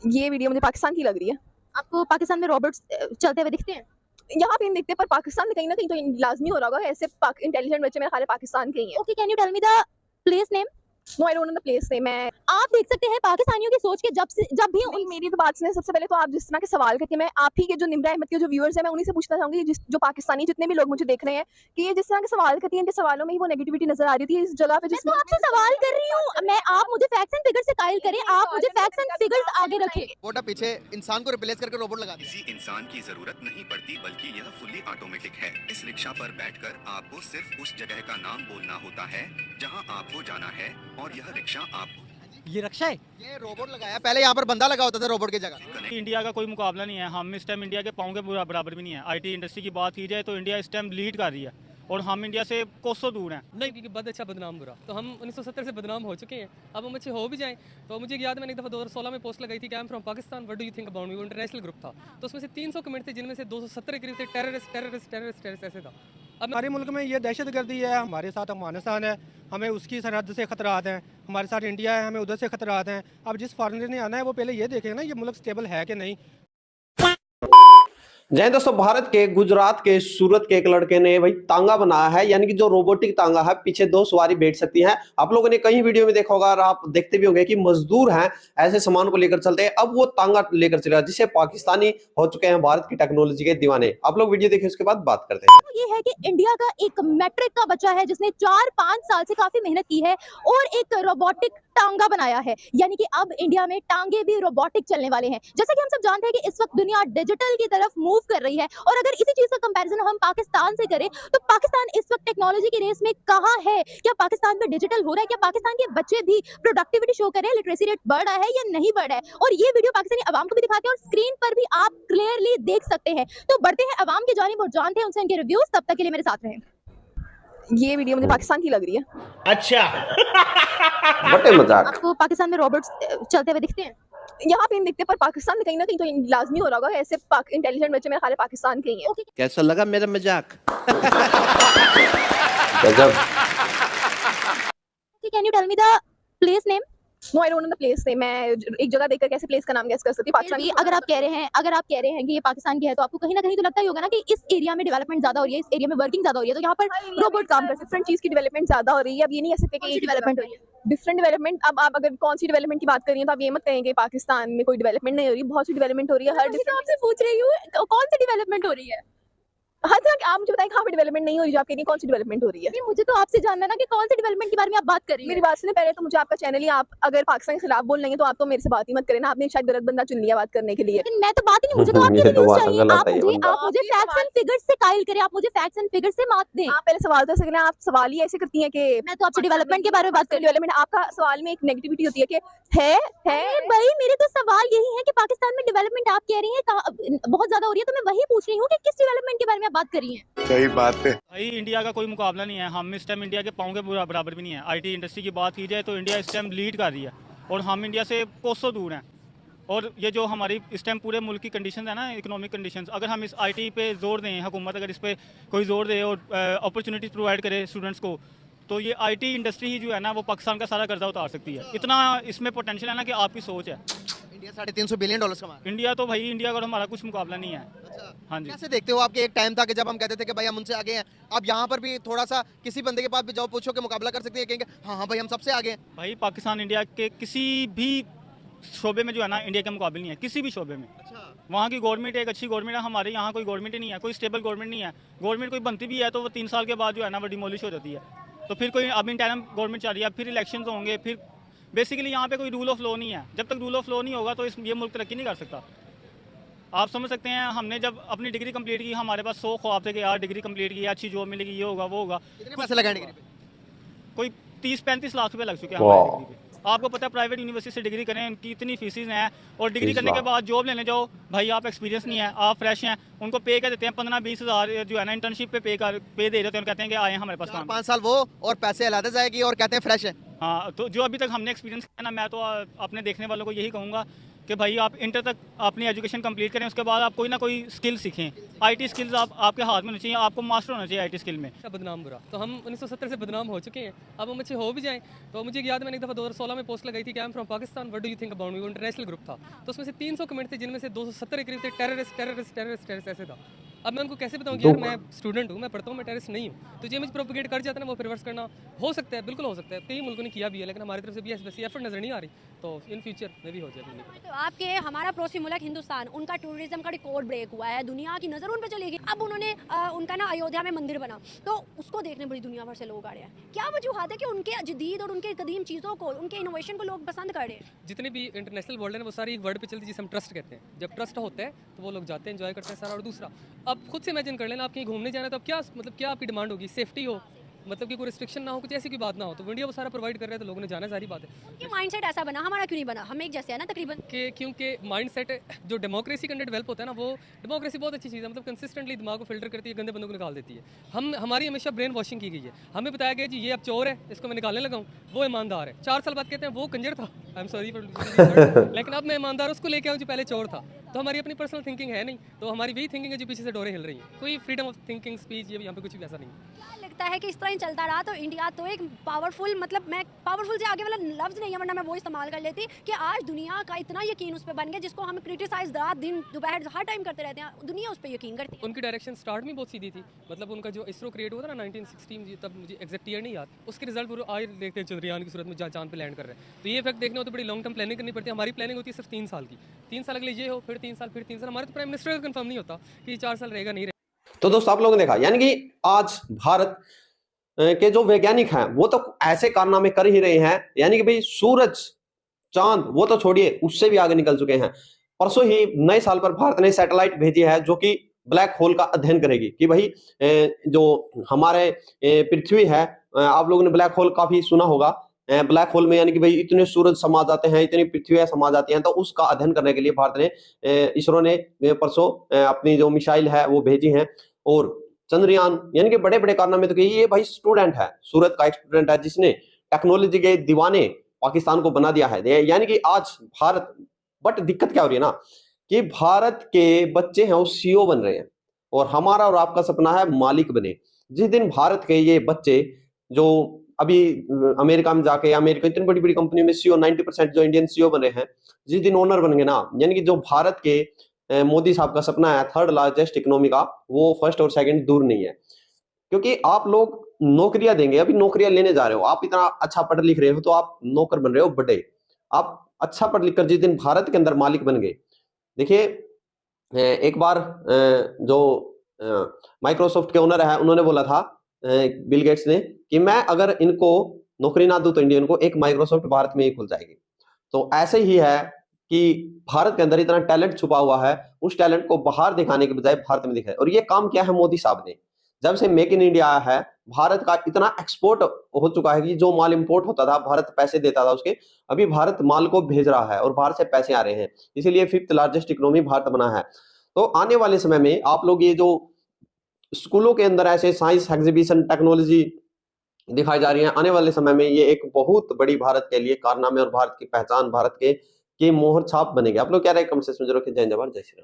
ये वीडियो मुझे पाकिस्तान की लग रही है। आपको पाकिस्तान में रोबोट्स चलते हुए दिखते हैं? यहाँ पे नहीं दिखते, पर पाकिस्तान में कहीं न कहीं तो लाज़मी हो रहा होगा। ऐसे इंटेलिजेंट बच्चे मेरे ख्याल है पाकिस्तान के ही हैं। Okay, can you tell me the place name? No, I don't know the place name. मैं आप देख सकते हैं पाकिस्तानियों की सोच के जब भी नहीं, मेरी तो बात सुनिए। सबसे पहले तो आप जिस तरह के सवाल करती हैं, मैं आप ही के जो निम्रा अहमद के जो व्यूअर्स हैं, मैं उन्हीं से पूछना चाहूँगी, जो पाकिस्तानी जितने भी लोग मुझे देख रहे हैं, कि ये जिस तरह के सवाल करती हैं, इनके सवालों में ही वो नेगेटिविटी नज़र आ रही थी इस जगह पे मैं जिस तो आपसे सवाल कर रही हूँ। मैं आप मुझे फैक्ट्स एंड फिगर्स से कायल करें, आप मुझे फैक्ट्स एंड फिगर्स आगे रखें। रोबोट पीछे इंसान को रिप्लेस करके रोबोट लगा किसी इंसान की जरूरत नहीं पड़ती, बल्कि यह फुल्ली ऑटोमेटिक है। इस रिक्शा पर बैठकर आपको सिर्फ उस जगह का नाम बोलना होता है जहां आपको जाना है, और यह रिक्शा आपको ये रक्षा है, ये रोबोट लगाया। पहले यहाँ पर बंदा लगा होता था रोबोट की जगह। इंडिया का कोई मुकाबला नहीं है। हम इस टाइम इंडिया के पाँव के बराबर भी नहीं है। आईटी इंडस्ट्री की बात की जाए तो इंडिया इस टाइम लीड कर रही है, और हम इंडिया से कोसों दूर हैं। नहीं, क्योंकि बद अच्छा बदनाम बुरा, तो हम 1970 से बदनाम हो चुके हैं। अब हम अच्छे हो भी जाएं तो मुझे याद है मैंने एक दफ़ा 2016 में पोस्ट लगाई थी कि I am from Pakistan, what do you think about me. वो इंटरनेशनल ग्रुप था, तो उसमें से 300 कमेंट थे, जिनमें से 270 करीब थे टेररिस्ट टेररिस्ट टेररिस्ट टेररिस्ट ऐसे था। अब हमारे मुल्क में ये दहशतगर्दी है, हमारे साथ अफगानिस्तान है, हमें उसकी सरहद से खतरात हैं, हमारे साथ इंडिया है, हमें उधर से खतरात हैं। अब जिस फॉरेनर ने आना है वो पहले ये देखेगा ना ये मुल्क स्टेबल है कि नहीं। जय दोस्तों, भारत के गुजरात के सूरत के एक लड़के ने भाई तांगा बनाया है, यानी कि जो रोबोटिक तांगा है, पीछे 2 सवारी बैठ सकती हैं। आप लोगों ने कई वीडियो में देखा होगा और आप देखते भी होंगे कि मजदूर हैं ऐसे सामान को लेकर चलते हैं। अब वो तांगा लेकर चलेगा, जिसे पाकिस्तानी हो चुके हैं भारत की टेक्नोलॉजी के दीवाने। आप लोग वीडियो देखिए, उसके बाद बात करते हैं। ये है कि इंडिया का एक मैट्रिक का बच्चा है जिसने 4-5 साल से काफी मेहनत की है और एक रोबोटिक टांगा बनाया है, यानी कि अब इंडिया में टांगे भी रोबोटिक चलने वाले हैं। जैसा कि हम सब जानते हैं कि इस वक्त दुनिया डिजिटल की तरफ मूव कर रही है, और अगर इसी चीज का कंपैरिजन हम पाकिस्तान से करें तो पाकिस्तान इस वक्त टेक्नोलॉजी की रेस में कहां है? क्या पाकिस्तान में डिजिटल हो रहा है? क्या पाकिस्तान के बच्चे भी प्रोडक्टिविटी शो कर रहे हैं? लिटरेसी रेट बढ़ रहा है या नहीं बढ़ रहा है? और ये वीडियो पाकिस्तानी अवाम को भी दिखाते हैं और स्क्रीन पर भी आप क्लियरली देख सकते हैं। तो बढ़ते हैं अवाम की जानिब और जानते हैं उनसे इनके रिव्यूज। तब तक के लिए मेरे साथ रहें। ये वीडियो मुझे पाकिस्तान की लग रही है। अच्छा बटे मजाक। आपको पाकिस्तान में रोबोट्स चलते हुए दिखते हैं? यहाँ पे नहीं दिखते, पर पाकिस्तान में कहीं न कहीं तो लाज़मी हो रहा होगा। ऐसे इंटेलिजेंट बच्चे मेरे ख्याल है पाकिस्तान के ही हैं। ओके, कैसा लगा मेरा मजाक? गजब। Can you tell me the place name? No, I don't know the place name. मैं एक जगह देखकर कैसे प्लेस का नाम गेस कर सकती हूँ? पाकिस्तान फिर भी अगर आप कह रहे हैं कि ये पाकिस्तान की है, तो आपको कहीं ना कहीं तो लगता ही होगा ना कि इस एरिया में डेवलपमेंट ज्यादा हो रही है, इस एरिया में वर्किंग ज्यादा हो रही है, तो यहाँ पर रोबोट काम कर सकते हैं। डिफरेंट चीज़ की डेवलपमेंट ज़्यादा हो रही है। अब ये नहीं कह सकते कि एक डेवलपमेंट हो रही है। Different development. अब आप अगर कौन सी डेवलपमेंट की बात कर रही हैं, तो आप ये मत कहें कि पाकिस्तान में कोई डेवलपमेंट नहीं हो रही। बहुत सी डेवलपमेंट हो रही है। हर तो आपसे पूछ रही हूँ कौन सी डेवलपमेंट हो रही है? हर तरह की। आप मुझे बताएं कहाँ पे डेवलपमेंट नहीं हो रही, जो आप कह रही हैं कौन सी डेवलपमेंट हो रही है? नहीं, मुझे तो आपसे जानना है ना कि कौन सी डेवलपमेंट के बारे में आप बात कर रही मेरी हैं। बात सुने पहले, तो मुझे आपका चैनल ही, आप अगर पाकिस्तान के खिलाफ बोल रही हैं तो आप तो मेरे से बात ही मत करें ना। आपने शायद गलत बंदा चुन लिया बात करने के लिए। लेकिन मैं तो बात ही नहीं, मुझे तो आपके ये तो रिव्यूज बात चाहिए। गलत आप है ये मुझे बंदा। फैक्ट्स एंड फिगर्स से कायल करें, आप मुझे फैक्ट्स एंड फिगर्स से मात दें। आप पहले सवाल तो सकते हैं। आप सवाल ही ऐसे करती हैं कि मैं तो आपसे डेवलपमेंट के बारे में बात कर रही हूँ। डेवलपमेंट। आपका सवाल में एक नेगेटिविटी होती है कि है अरे भाई, मेरे तो सवाल यही है कि पाकिस्तान में डेवलपमेंट आप कह रही हैं बहुत ज्यादा हो रही है, तो मैं वही पूछ रही हूँ कि किस डेवलपमेंट के बारे में आप बात कर रही हैं। सही बात है। भाई इंडिया का कोई मुकाबला नहीं है। हम इस टाइम इंडिया के पाँव के बराबर भी नहीं है। आईटी इंडस्ट्री की बात की जाए तो इंडिया इस टाइम लीड कर रही है, और हम इंडिया से कोसों दूर हैं। और ये जो हमारी इस टाइम पूरे मुल्क की कंडीशन है ना, इकोनॉमिक कंडीशंस, अगर हम इस आईटी पे जोर दें, हुकूमत अगर इस पे कोई जोर दे और अपॉर्चुनिटीज़ प्रोवाइड करे स्टूडेंट्स को, तो ये आईटी इंडस्ट्री ही जो है ना, वो पाकिस्तान का सारा कर्जा उतार सकती है। इतना इसमें पोटेंशियल है ना कि आपकी सोच है। इंडिया $350 बिलियन कमा रहा है। इंडिया तो भाई, इंडिया का हमारा कुछ मुकाबला नहीं है। अच्छा, हाँ जी। कैसे देखते हो? आपके एक टाइम था कि जब हम कहते थे कि भाई हम उनसे आगे हैं। अब यहाँ पर भी थोड़ा सा किसी बंदे के पास भी जाओ, पूछो कि मुकाबला कर सकते हैं, कहेंगे हाँ हाँ भाई हम सबसे आगे हैं। भाई पाकिस्तान इंडिया के किसी भी शोबे में जो है ना, इंडिया के मुकाबले नहीं है, किसी भी शोबे में। अच्छा, वहाँ की गवर्नमेंट एक अच्छी गवर्नमेंट है, हमारे यहाँ कोई गवर्नमेंट ही नहीं है, कोई स्टेबल गवर्नमेंट नहीं है। गवर्नमेंट कोई बनती भी है तो वो 3 साल के बाद जो है ना, वो डिमोलिश हो जाती है। तो फिर कोई अब इंटरम गवर्नमेंट चल रही है, फिर इलेक्शन होंगे, फिर बेसिकली यहाँ पे कोई रूल ऑफ लॉ नहीं है। जब तक रूल ऑफ लॉ नहीं होगा तो ये मुल्क तरक्की नहीं कर सकता। आप समझ सकते हैं, हमने जब अपनी डिग्री कंप्लीट की, हमारे पास 100 ख्वाब थे कि यार डिग्री कंप्लीट की, अच्छी जॉब मिलेगी, ये होगा वो होगा। कितने पैसे लगाए डिग्री पे? कोई 30-35 लाख रुपए लग चुके हैं हमारी डिग्री पे। आपको पता है प्राइवेट यूनिवर्सिटी से डिग्री करें, उनकी इतनी फीसिस हैं, और डिग्री करने के बाद जॉब लेने जाओ, भाई आप एक्सपीरियंस नहीं है, आप फ्रेश हैं, उनको पे कर देते हैं 15-20 हज़ार जो है ना, इंटर्नशिप पे पे दे देते हैं, कहते हैं कि आए हमारे पास काम। 5 साल वो और पैसे अलग जाएगी और कहते हैं फ्रेश है। हाँ, तो जो अभी तक हमने एक्सपीरियंस किया ना, मैं तो अपने देखने वालों को यही कहूँगा कि भाई आप इंटर तक अपनी एजुकेशन कंप्लीट करें, उसके बाद आप कोई ना कोई स्किल सीखें। आईटी स्किल्स आपके हाथ में होनी चाहिए, आपको मास्टर होना चाहिए आईटी स्किल में। बदनाम बुरा, तो हम 1970 से बदनाम हो चुके हैं, अब हम अच्छे हो भी जाएं। तो मुझे याद है मैंने एक दफ़ा 2016 में पोस्ट लगाई थी कि I am from Pakistan, what do you think about me, वो इंटरनेशनल ग्रुप था। तो उसमें से 300 कमेंट थे जिनमें से 270 करीब थे टेररिस्ट टेररिस्ट टेररिस्ट टेररिस्ट ऐसे था। अब मैं उनको कैसे बताऊँ कि यार मैं स्टूडेंट हूँ, मैं पढ़ता हूँ, मैं टेररिस्ट नहीं हूँ। तो जो इमेज प्रोपेगेट कर जाता है ना, वो रिवर्स करना हो सकता है, बिल्कुल हो सकता है, कई मुल्कों ने किया भी है, लेकिन हमारी तरफ से भी वैसी एफर्ट नज़र नहीं आ रही। तो इन फ्यूचर में भी हो जाए। तो आपके हमारा पड़ोसी मुल्क हिंदुस्तान, उनका टूरिज्म का रिकॉर्ड ब्रेक हुआ है, दुनिया की नज़र उन पर चली गई। अब उन्होंने उनका ना अयोध्या में मंदिर बना, तो उसको देखने बड़ी दुनिया भर से लोग आ रहे हैं। क्या वजूहत है कि उनके जदीद और उनके कदीम चीज़ों को, उनके इनोवेशन को लोग पसंद कर रहे हैं? जितने भी इंटरनेशनल वर्ल्ड है वो सारी एक वर्ड पे चलती है जिसे हम ट्रस्ट कहते हैं। जब ट्रस्ट होता है तो वो लोग जाते हैं, एंजॉय करते हैं सारा। और दूसरा, अब खुद से इमेजिन कर लेना, आप कहीं घूमने जाना है तो अब क्या मतलब क्या आपकी डिमांड होगी, सेफ्टी हो, मतलब कि कोई रिस्ट्रिक्शन ना हो, कुछ ऐसी कोई बात ना हो, तो इंडिया वो सारा प्रोवाइड कर रहा है, तो लोगों ने जाना, सारी बात है। कि माइंडसेट ऐसा बना, हमारा क्यों नहीं बना? हम एक जैसे है ना तकरीबन। कि क्योंकि माइंडसेट जो डेमोक्रेसी के अंदर डेवलप होता है ना, वो डेमोक्रेसी बहुत अच्छी चीज़ है, मतलब कंसिस्टेंटली दिमाग को फिल्टर करती है, गंदे बंदों को निकाल देती है। हमारी हमेशा ब्रेन वॉशिंग की गई है, हमें बताया गया जी ये अब चोर है, इसको मैं निकालने लगा हूँ, वो ईमानदार है। 4 साल बाद कहते हैं वो कंजर था, आई एम सॉरी फॉर लेकिन अब मैं ईमानदार उसको लेके आऊँ जो पहले चोर था। तो हमारी अपनी पर्सनल थिंकिंग है नहीं, तो हमारी वही थिंकिंग है जो पीछे से डोरे हिल रही है। कोई फ्रीडम ऑफ थिंकिंग, स्पीच, ये यहाँ पे कुछ भी ऐसा नहीं है। क्या लगता है कि इस तरह ही चलता रहा तो इंडिया तो एक पावरफुल, मतलब मैं पावरफुल से आगे वाला लफ्ज़ नहीं है वरना मैं वो इस्तेमाल कर लेती, कि आज दुनिया का इतना यकीन उस पर बन गया जिसको हम क्रिटिसाइज रात दिन दोपहर हर टाइम करते रहते हैं, दुनिया उस पर यकीन करती है। उनकी डायरेक्शन स्टार्ट में बहुत सीधी थी, मतलब उनका जो इसरो क्रिएट हुआ था ना 1916, तब मुझे एग्जैक्ट ईयर नहीं याद, उसके रिजल्ट पूरे आज देखते हैं चंद्रयान की सूरत में चांद पे लैंड कर रहे हैं। तो ये इफेक्ट देखने हो तो बड़ी लॉन्ग टर्म प्लानिंग करनी पड़ती है। हमारी प्लानिंग होती है सिर्फ 3 साल की, 3 साल अगले ये हो, फिर 3 साल, फिर 3 साल। हमारे तो प्राइम मिनिस्टर का कंफर्म नहीं होता कि 4 साल रहेगा नहीं रहेगा। तो दोस्तों आप लोगों ने देखा, यानी कि आज भारत के जो वैज्ञानिक हैं वो तो ऐसे कारनामे कर ही रहे हैं, यानी कि भाई सूरज चांद वो तो छोड़िए, उससे भी आगे निकल चुके हैं। परसों ही नए साल पर भारत ने सैटेलाइट भेजी है जो कि ब्लैक होल का अध्ययन करेगी कि भाई जो हमारे पृथ्वी है, आप लोगों ने ब्लैक होल काफी सुना होगा। ब्लैक होल में यानी कि भाई इतने सूरज समा जाते हैं, इतनी पृथ्वी समा जाती हैं, तो उसका अध्ययन करने के लिए भारत ने इसरो ने परसों अपनी जो मिसाइल है वो भेजी है। और चंद्रयान यानी कि बड़े बड़े कारनामे तो ये भाई स्टूडेंट है, सूरत का एक स्टूडेंट है जिसने टेक्नोलॉजी के दीवाने पाकिस्तान को बना दिया है। यानी कि आज भारत, बट दिक्कत क्या हो रही है ना कि भारत के बच्चे हैं वो सीईओ बन रहे हैं, और हमारा और आपका सपना है मालिक बने। जिस दिन भारत के ये बच्चे जो अभी अमेरिका में जाके, अमेरिका इतनी बड़ी बड़ी कंपनी में सीईओ 90% जो इंडियन सीईओ बने हैं, जिस दिन ओनर बन गए ना, यानी कि जो भारत के मोदी साहब का सपना है 3rd लार्जेस्ट इकोनॉमी का, वो 1st और 2nd दूर नहीं है। क्योंकि आप लोग नौकरियां देंगे, अभी नौकरियां लेने जा रहे हो, आप इतना अच्छा पढ़ लिख रहे हो तो आप नौकर बन रहे हो बड़े, आप अच्छा पढ़ लिख कर जिस दिन भारत के अंदर मालिक बन गए। देखिए एक बार जो माइक्रोसॉफ्ट के ओनर है उन्होंने बोला था, बिल गेट्स ने, कि मैं अगर इनको नौकरी ना दूं तो इंडियन को एक माइक्रोसॉफ्ट भारत में ही खुल जाएगी। तो ऐसे ही है कि भारत के अंदर इतना टैलेंट छुपा हुआ है, उस टैलेंट को बाहर दिखाने के बजाय भारत में दिखाए। और ये काम किया है मोदी साहब ने। जब से मेक इन इंडिया आया है, भारत का इतना एक्सपोर्ट हो चुका है कि जो माल इंपोर्ट होता था भारत पैसे देता था उसके, अभी भारत माल को भेज रहा है और बाहर से पैसे आ रहे हैं, इसीलिए 5th लार्जेस्ट इकोनॉमी भारत बना है। तो आने वाले समय में आप लोग ये जो स्कूलों के अंदर ऐसे साइंस एग्जीबिशन, टेक्नोलॉजी दिखाई जा रही है, आने वाले समय में ये एक बहुत बड़ी भारत के लिए कारनामे और भारत की पहचान, भारत के मोहर छाप बनेगी। आप लोग क्या रहे कमेंट सेक्शन में जरूर, जय जवाहर जय श्री राम।